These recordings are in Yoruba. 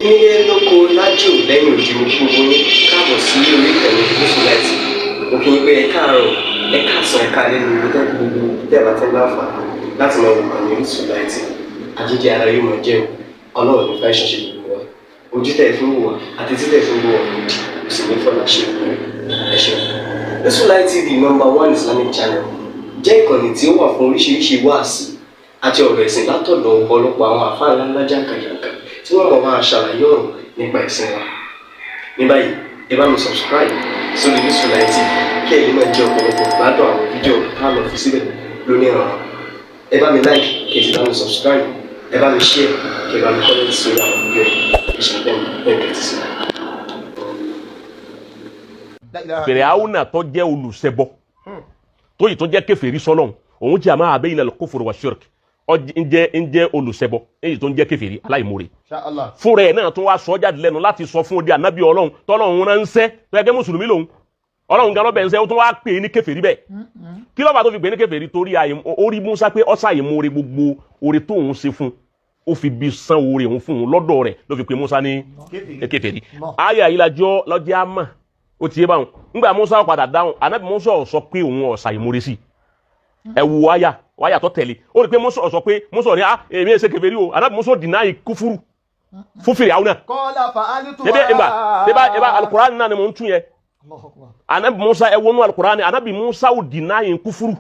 Nílé lóko lájò lẹ́yìn òdì mo kí gbogbo yín káàbọ̀ sí orí ìkànnì Musilight. Mo kí yín pé ẹ káàárọ̀, ẹ káàsán, ẹ káalẹ́ ní ibi tẹ́kù gbogbo tẹ́ẹ̀bà tẹ́ láǹfààní láti máa wò ìkànnì Musilight. Àjíjẹ ara yóò máa jẹun, ọlọ́run ní fẹ́ ṣọṣẹ́ gbogbo wa. Ojú tẹ̀ fún wò wá àti títẹ̀ fún wò wá lòdì, kò sì ní fọ́nà ṣe ẹ ṣeun. Musilight TV #1 Islamic channel jẹ́ ìkànnì tí ó wà fún oríṣiríṣi wáàsí àti ọ̀rọ̀ ẹ̀sìn látọ̀dọ̀ ọ̀pọ̀lọpọ̀ àwọn àfáà ńláńlá jàǹkàjàǹkà tí wọ́n mọ̀ máa ṣàlàyé ọ̀rọ̀ nípa ẹ̀sìn wa. Ní báyìí, ẹ bá mi subscribe sórí Musilight TV kí ẹ lè máa jẹ ọ̀pọ̀lọpọ̀ gbádùn àwọn fídíò táwọn fi síbẹ̀ lónìí ọ̀rọ̀. Ẹ bá mi like kí ẹ sì bá mi subscribe, ẹ bá mi share kí ẹ bá mi comment sórí àwọn fídíò yìí. Ìṣẹ̀lẹ̀ bẹ́ẹ̀ ti sí. Fìràwùnà tó jẹ́ olùṣẹbọ tó yìí tó jẹ́ kèfèrí sọ́lọ́hun òun jẹ́ àmà àbẹ́yìn al-kufr wa shirk ǹjẹ́ olùṣẹbọ èyí tó ń jẹ́ kèfèrí aláìmoore fúnra ẹ̀ náà tó wá sọ jáde lẹ́nu láti sọ fún odi ànábì ọlọ́run tọ́lọ́run ránṣẹ́ tó yẹ kí mùsùlùmí lòun ọlọ́run gan lọ́bẹ̀ ń sẹ́ ó tún wá pè é ní kèfèrí bẹ́ẹ̀ kí ló fà tó fi pè é ní kèfèrí torí orí Musa pé ọ́sà ìmoore gbogbo oore tó òun ṣe fún ó fi bí san oore òun fún un lọ́dọ̀ rẹ̀ ló fi pè Musa ní kèfèrí ayé àyílájọ́ lọ́jọ́ àmà ó ti yé báwọn ńgbà Musa padà dáhùn ànábì Musa sọ pé òun ọ̀sà ìmoore sí ẹ wo wáyà tó tẹ̀lé ó rí pé Musa sọ pé Musa ní èmi ẹ̀ ṣe kèfèrí o ànábì Musa dìnáì kúfúrú fún Fíráúnà kọ́lá fa'alitu ẹbá alukurani náà ni mo ń tún yẹ ànábì Musa ẹ wọnú alukurani ànábì Musa ò dìnáì kúfúrú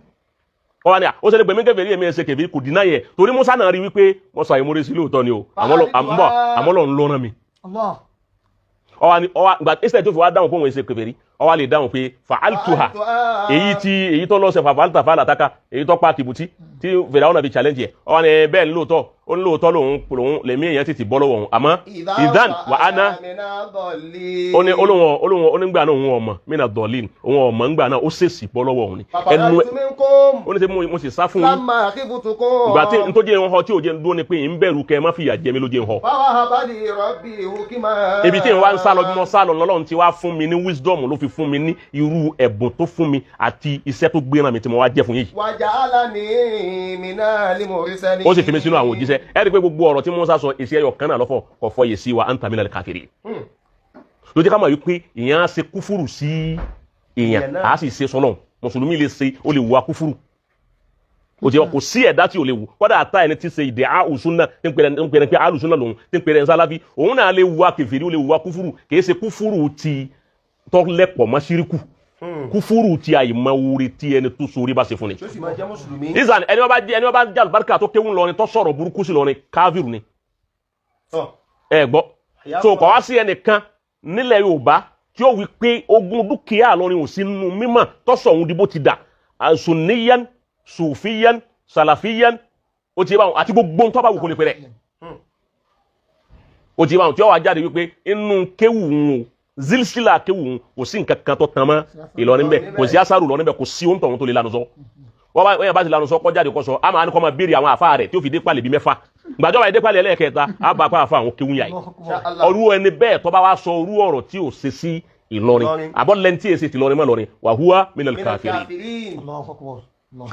ọwọ́ ni ó ṣe lè gbẹ̀mí kèfèrí èmi ẹ̀ ṣe kèfèrí kò dìnáì ẹ̀ torí Musa náà rí wípé Musa ìmúre sí lóòótọ́ ni o àmọ́lọ́ ń lọ́ràn mi ọwọ́ ìgbà ìṣẹ̀ tó fi wá dáhùn fún òun ṣe kèfèrí ọwọ́ lè dáhùn pé fa'altuha èyí tó lọ́sẹ̀ fa'alta fa'alataka èyí tó pa kìbùtí tí Fíráúnà fi challenge ẹ̀ ọwọ́ ni bẹ́ẹ̀ ni lóòótọ́ ó ní lóòótọ́ lòun lèmi èèyàn tètè bọ́ lọ́wọ́ òun àmọ́ ìdán wà á ná ó ní olóhùn onígbà náà òun ọmọ mí náà dọ̀lín òun ọmọ ńgbà náà ó ṣèṣì bọ́ lọ́wọ́ òun ni ẹnu ó ní sẹ́ mo sì sá fún yín ìgbà tí n tó jẹ́ ń họ tí ò jẹ́ ń dúró ni pé ń bẹ̀rù kẹ́ ẹ má fìyà jẹ mí ló jẹ́ ń họ ibi tí n wá ń sálọ bí mo sálọ lọ́lọ́run ti wá fún mi ní wisdom ló fi fún mi ní irú ẹ̀bùn tó fún mi àti iṣẹ́ tó gbéra mi tí mo wá jẹ́ fún yìí. ó sì fi mi sínú àwọn òjíṣẹ́ ẹ rí i pé gbogbo ọ̀rọ̀ tí Mùsá sọ èsì ẹyọ kan náà lọ́fọ̀ kò fọ yèsí wa anta minal kafirin. ló jẹ́ ká mọ̀ wípé èèyàn á ṣe kúfúrù sí èèyàn á sì ṣe sọ́nà mùsùlùmí lè ṣe ó lè wá kúfúrù ó jẹ́ kò sí ẹ̀dá tí ò lè wù kọ́dà àtà ẹni tí ṣe ìdè àlùsúnà tí ń pèrè pé àlùsúnà lòun tí ń pèrè nsálàfí òun náà lè wá kèfèrí ó lè wá kúfúrù kìí ṣe kúfúrù ti tọ́lẹ̀pọ̀ mọ́ ṣíríkù kúfúrù ti àìmọ̀ oore tí ẹni tó sórí bá ṣe fún ni. ìsàn ẹni wọ́n bá jẹ́ àlùbáríkà tó kéwù lọ́rin tó sọ̀rọ̀ burúkú sí lọ́rin káfíìrù ni. ẹ gbọ́ so kọ́ wá sí ẹnìkan nílẹ̀ Yorùbá tí ó wí pé ogún dúkìá lọ́rin ò sí nínú mímọ̀ tó sọ òun dìbò ti dà sunniyan sufiyan salafiyan ó ti bá wọn àti gbogbo ń tọ́ba wù kó lè pẹ́rẹ́ ó ti bá wọn tí ó wà jáde wípé inú kéwù ń zilsila kéwù ń kò sí nǹkan kan tó tán mọ́ Ìlọrin bẹ́ẹ̀ kò sí asaru lọ́rin bẹ́ẹ̀ kò sí ohun tọ̀hún tó lè lanu sọ wọ́n bá ti lanu sọ kọ́ jáde kọ́ sọ a máa ní kọ́ máa béèrè àwọn àfa rẹ̀ tí ó fi dé pàlẹ́ bí mẹ́fà gbàjọba yìí dé pàlẹ́ ẹlẹ́ẹ̀kẹta a bá pa àfa àwọn kéwù yà yìí ọrú ẹni bẹ́ẹ̀ tó bá wá sọ orú ọ̀rọ̀ tí ò ṣe sí Ìlọrin àbọ̀ lẹ́ntì èsì ti lọrin mọ́ lọrin wàhúwá minal kafirin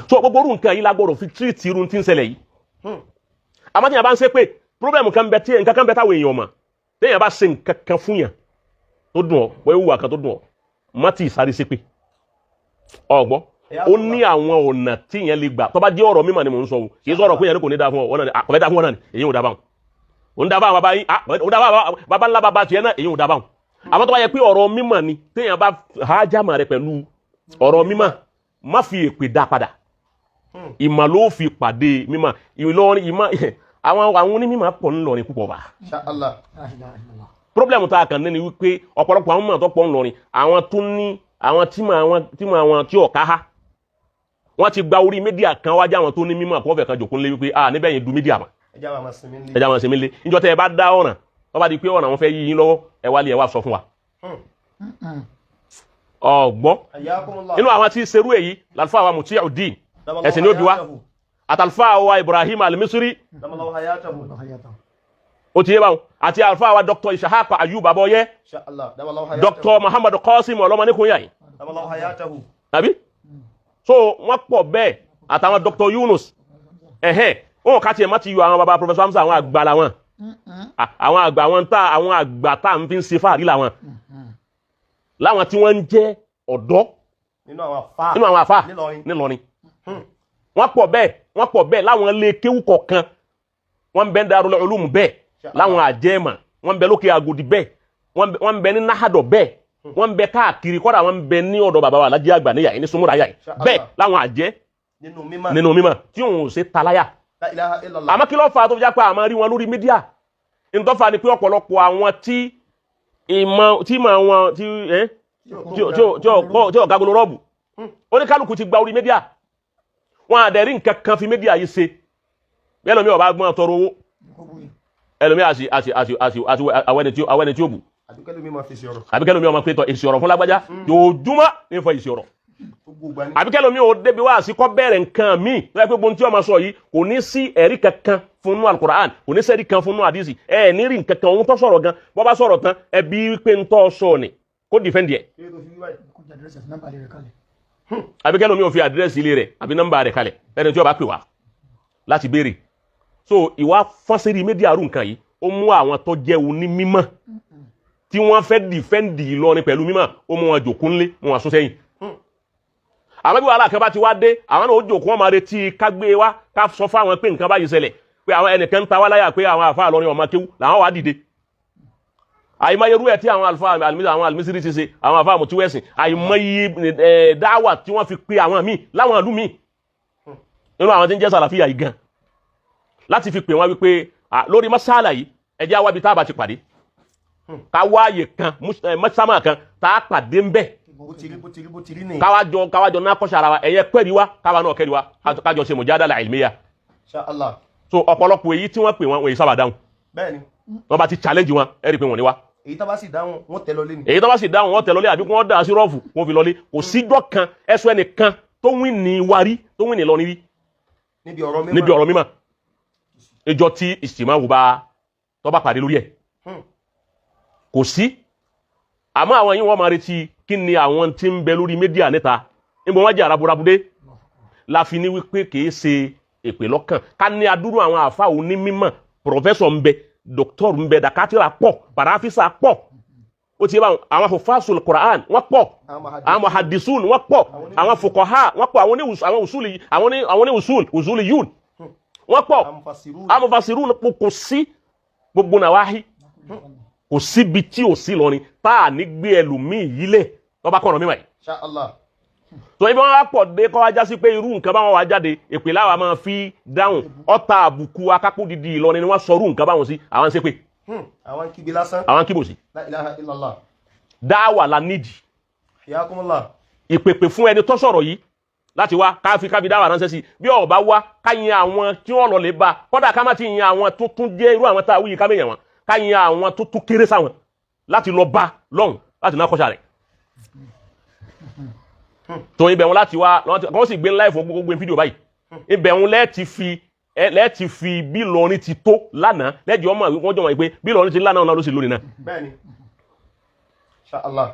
so gbogbo orú nǹkan yìí lágbọ́dọ̀ fi tírìtì irun tí ń ṣẹlẹ̀ yìí àmọ́ tí yàn bá ń ṣe pé problem kan bẹ tí nǹkan kan bẹ táwọn èèyàn mọ̀ tí yàn bá ṣe nǹkan kan fún yàn tó dùn ọ́ wọ́n ewu àkàn tó dùn ọ́ má tí ì sáré ṣe pé ọgbọ́ ó ní àwọn ọ̀nà tí yẹn lè gbà tó bá jẹ́ ọ̀rọ̀ mímọ̀ ni mò ń sọ o kì í sọ̀rọ̀ pé yẹn kò ní da fún ọ kò fẹ́ da fún ọ náà ni èyí ò da báwọn ò ń da fún àwọn bàbá yín ò da fún bàbá ńlá bàbá tiẹ̀ náà èyí ò da báwọn àmọ́ tó bá yẹ pé ọ̀rọ̀ mímọ̀ ni tí yẹn bá hájámà rẹ pẹ̀lú ọ̀rọ̀ mímọ̀ má fi èpè dá padà ìmọ̀ ló fi pàdé mímọ̀ Ìlọrin ìmọ̀ àwọn onímọ̀ pọ̀ ńlọrin púpọ̀ bá. problem tá a kàn ní ni wípé ọ̀pọ̀lọpọ̀ àwọn mọ̀ tó pọ̀ ńlọrin àwọn tó ní àwọn tímọ̀ àwọn tí ọ̀ká há wọ́n ti gba orí mídíà kan wájú àwọn tó ní mímọ̀ kó fẹ́ kan jòkó lé wípé níbẹ̀ yẹn du mídíà mọ̀ ẹja máa sinmi lé níjọ́ tẹ́ ẹ bá dá ọ̀nà tó bá di pé ọ̀nà wọn fẹ́ yí yín lọ́wọ́ ẹ wá lé ẹ wá sọ fún wa. ọ̀gbọ́n inú àwọn tí serú èyí lálùfáà wa Muti'uddin ẹ̀sìn ní òbí wa àtàlùfáà wa Ibrahim al-Misri ó ti yé báwọn àti àlùfáà wa Dr. Ishaq Ayub Aboye Dr. Muhammad Qasim ọlọ́mọ níkùnyà yìí àbí so wọ́n pọ̀ bẹ́ẹ̀ àtàwọn Dr. Yunus wọn kà tiẹ̀ má ti yọ àwọn baba Professor Hamza àwọn àgbàlá wọn àwọn àgbà àwọn àgbà tá ń fi ń ṣe fáàrí làwọn láwọn tí wọ́n ń jẹ́ ọ̀dọ́ nínú àwọn àfà nílọrin wọ́n pọ̀ bẹ́ẹ̀ láwọn ilé kéwú kọ̀ọ̀kan wọ́n ń bẹ Darul Ulum bẹ́ẹ̀ láwọn àjẹmà wọ́n ń bẹ lókè Agodi bẹ́ẹ̀ wọ́n ń bẹ ní Nahado bẹ́ẹ̀ wọ́n ń bẹ káàkiri kọ́dà wọ́n ń bẹ ní ọ̀dọ̀ bàbá wa Alhaji àgbà níyà ní Sumura yà bẹ́ẹ̀ láwọn àjẹ́ nínú mímọ́ tí òun ò ṣe talaya àmọ́ kí ló fà á tó fi já pé àmọ́ rí wọn lórí mídíà ntọ́fà ni pé ọ̀pọ̀lọpọ̀ àwọn tí màá wọn tí ọ̀gágun rọ́ọ̀bù oníkálukú ti gba orí mídíà wọn àdẹ̀rí nǹkan kan fi mídíà yìí ṣe ẹlòmí ọba gbọ́n tọrọ owó ẹlòmí àti awẹ́ni tí ó bù àbíkẹ́lòmí ọmọ pẹ́tọ̀ èsì ọ̀rọ̀ fún lágbájá yóò dúmọ́ ní fọ èsì ọ̀rọ̀ àbíkẹ́lòmí ò débi wá sí kọ́ bẹ̀rẹ̀ nǹkan míì lọ́yẹ́ pé gbóhùn tí ọmọ sọ yìí kò ní sí ẹ̀rí kankan fún nú Al-Qur'an kò ní sẹ́rí kan fún nú àdìsí ẹ̀ ní rí nǹkan kan òun tó sọ̀rọ̀ gan bọ́ bá sọ̀rọ̀ tán ẹbí pé ń tọ́ sọ ni kó dìfẹ́ndì ẹ̀ àbíkẹ́lòmí ò fi àdírẹ́sì ilé rẹ̀ àbí nọ́mbà rẹ̀ kalẹ̀ lẹ́ni tí ó bá pè wá láti béèrè so ìwà fọ́nsẹ́rì mídíà rú nǹkan yìí ó mú àwọn tó jẹ́ oní mímọ́ tí wọ́n fẹ́ dìfẹ́ndì Ìlọrin pẹ̀lú mímọ́ ó mú wọn jòkó ńlé mú wọn sún sẹ́yìn àwọn bí wàhálà kan bá ti wá dé àwọn náà ó jòkó wọn máa retí ká gbé wá ká sọ fáwọn pé nǹkan báyìí ṣẹlẹ̀ pé àwọn ẹnìkan ń ta wá láyà pé àwọn àfáà Ìlọrin ọmọ kéwú làwọn wá dìde àìmọye rú ẹ̀ tí àwọn àlùfáà àwọn àlùmísírì ti ṣe àwọn àfáà mùtíwẹ̀sìn àìmọye dáwà tí wọ́n fi pe àwọn míì láwọn ìlú míì nínú àwọn tí ń jẹ́ sàlàfíà yìí gan láti fi pè wọ́n wípé lórí masala yìí ẹjẹ́ àwábi tá a bá ti pàdé ká wáyè kan mọ́sámà kan tá a pàdé ń bẹ̀ káwájọ náà kọ́ṣà ara wa ẹ̀yẹ pẹ́ẹ́rì wa káwa náà kẹ́rì wa kájọ ṣe mujadala ilmiya so ọ̀pọ̀lọpọ̀ èyí tí wọ́n pè wọ́n èyí sábà dáhùn wọ́n bá ti challenge wọn ẹ̀rí pé wọ́n ní wá èyí tó bá sì dáhùn wọ́n tẹ̀ lọlé ni èyí tó bá sì dáhùn wọ́n tẹ̀ lọlé àbí wọ́n dà sí rọ́ọ̀fù wọ́n fi lọlé kò síjọ́ kan ẹ̀sùn ẹnìkan tó wí ní wárí tó wí ní lọ nírí níbi ọ̀rọ̀ mímọ́ ìjọ tí ìsìmáwò bá tó bá pàdé lórí ẹ̀ kò sí àmọ́ àwọn yìí wọ́n máa retí kí ni àwọn tí ń bẹ lórí mídíà níta níbo wọ́n jẹ́ àràbùràbùdé la fi ní wípé kìí ṣe èpè lọ́kàn ká ní adúrú àwọn àfáà onímímọ̀ pòfẹ́sọ̀ ń bẹ dọ́kítọ́rù ń bẹ dàkátìrà pọ̀ pàráfísà pọ̀ ó ti yẹ báwọn àwọn hufasul Qur'an wọ́n pọ̀ àwọn muhaddisun wọ́n pọ̀ àwọn fuqaha wọ́n pọ̀ àwọn usuli yun wọ́n pọ̀ àwọn mufassirun kò sí gbogbo nàwáhí kò síbi tí ò sí lọ ni táà ní gbé ẹlòmíì yílẹ̀ tó bá kọ̀rọ̀ mímọ̀ yìí. Inshallah. tó ibi wọn wá pọ̀ dé kọ́ wájá sí pé irú nǹkan báwọn wá jáde èpè láwa máa fi dáhùn ọ̀tá àbùkù akápò didi Ìlọrin ni wọ́n sọ irú nǹkan báwọn sí àwọn ṣépè. àwọn kíbi lásán. àwọn kíbò sí. La ilaha illallah. dáwà la nídìí. Hiyakumullah. ìpèpè fún ẹni tó sọ̀rọ̀ yìí láti wá káfi dáwà ránṣẹ́ sí bí ó bá wá ká yin àwọn tí wọ́n lọ lè bá kódà ká má ti yin àwọn tó tún jẹ́ irú àwọn tá a wúyì ká mẹ́yàn wọn ká yin àwọn tó tún kéré sáwọn láti lọ bá lọ́hùn láti náà kọ́ṣà rẹ̀ tó ibẹ̀ wọn láti wá wọ́n sì gbé ńlá ìfọ̀ gbogbo fídíò báyìí ibẹ̀ wọn lẹ́ẹ̀tì fi bí Ìlọrin ti tó lánàá lẹ́jọ́ ọmọ wọ́n jọ wọ́n pé bí Ìlọrin ti lánàá ló sì lónìí náà. bẹ́ẹ̀ni Inshallah.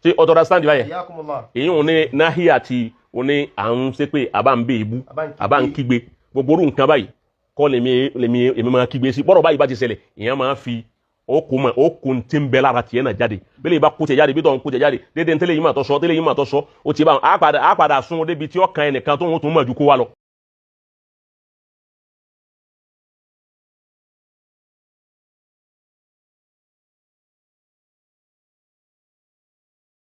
ṣe ọ̀tọ̀ understand báyẹn Hiyakumullah. èyí wọn ní náhí àti wọn ní à ń ṣe pé àbá ń bẹ ìbú àbá ń kígbe gbogbo orú nǹkan báyìí kọ́ lèmi máa kígbe sí bọ́rọ̀ báyìí bá ti ṣẹlẹ̀ ìyẹn máa fi okun tí ń bẹ lára tiẹ̀ náà jáde bẹ́ẹ̀ bá kó tẹ̀ jáde bí tọ́ ń kó tẹ̀ jáde dédé tẹ́lẹ̀ yìí mà tọ́ sọ ó ti bá a padà sun débi tí ó kan ẹnìkan tó ń tún mọ̀ ju kó wa lọ.